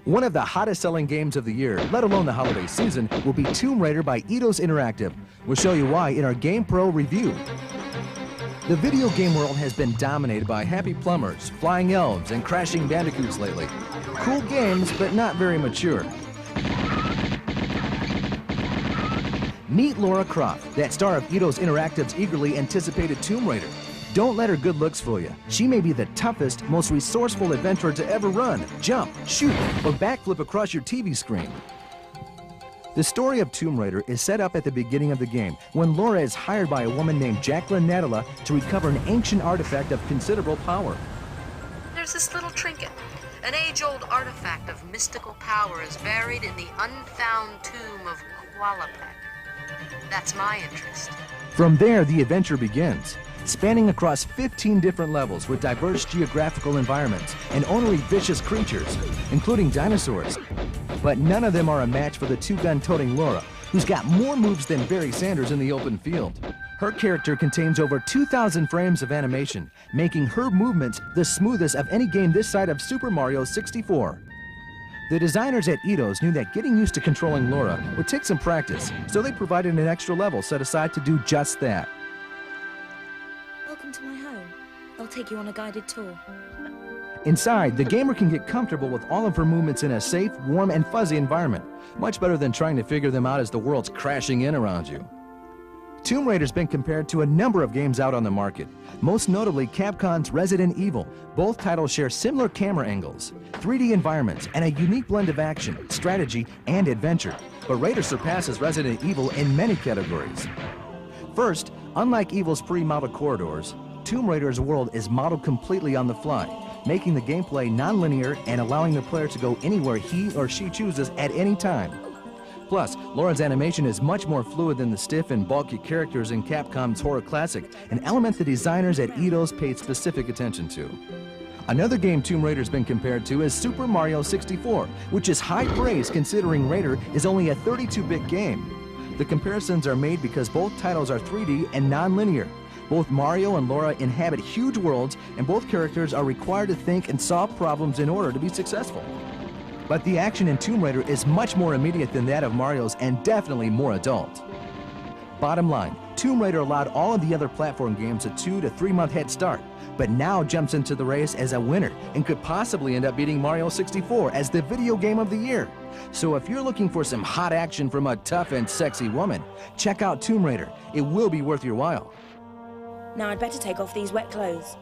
One of the hottest selling games of the year, let alone the holiday season, will be Tomb Raider by Eidos Interactive. We'll show you why in our GamePro review. The video game world has been dominated by happy plumbers, flying elves, and crashing bandicoots lately. Cool games, but not very mature. Meet Lara Croft, that star of Eidos Interactive's eagerly anticipated Tomb Raider. Don't let her good looks fool you. She may be the toughest, most resourceful adventurer to ever run, jump, shoot, or backflip across your TV screen. The story of Tomb Raider is set up at the beginning of the game, when Lara is hired by a woman named Jacqueline Nadala to recover an ancient artifact of considerable power. There's this little trinket. An age-old artifact of mystical power is buried in the unfound tomb of Qualapec. That's my interest. From there, the adventure begins, spanning across 15 different levels with diverse geographical environments and ornery vicious creatures, including dinosaurs. But none of them are a match for the two-gun-toting Lara, who's got more moves than Barry Sanders in the open field. Her character contains over 2,000 frames of animation, making her movements the smoothest of any game this side of Super Mario 64. The designers at Eidos knew that getting used to controlling Lara would take some practice, so they provided an extra level set aside to do just that. Welcome to my home. I'll take you on a guided tour. Inside, the gamer can get comfortable with all of her movements in a safe, warm, and fuzzy environment. Much better than trying to figure them out as the world's crashing in around you. Tomb Raider's been compared to a number of games out on the market, most notably Capcom's Resident Evil. Both titles share similar camera angles, 3D environments, and a unique blend of action, strategy, and adventure. But Raider surpasses Resident Evil in many categories. First, unlike Evil's pre-modeled corridors, Tomb Raider's world is modeled completely on the fly, making the gameplay non-linear and allowing the player to go anywhere he or she chooses at any time. Plus, Lara's animation is much more fluid than the stiff and bulky characters in Capcom's horror classic, an element the designers at Eidos paid specific attention to. Another game Tomb Raider's been compared to is Super Mario 64, which is high praise considering Raider is only a 32-bit game. The comparisons are made because both titles are 3D and non-linear. Both Mario and Lara inhabit huge worlds, and both characters are required to think and solve problems in order to be successful. But the action in Tomb Raider is much more immediate than that of Mario's and definitely more adult. Bottom line, Tomb Raider allowed all of the other platform games a 2 to 3 month head start, but now jumps into the race as a winner and could possibly end up beating Mario 64 as the video game of the year. So if you're looking for some hot action from a tough and sexy woman, check out Tomb Raider. It will be worth your while. Now I'd better take off these wet clothes.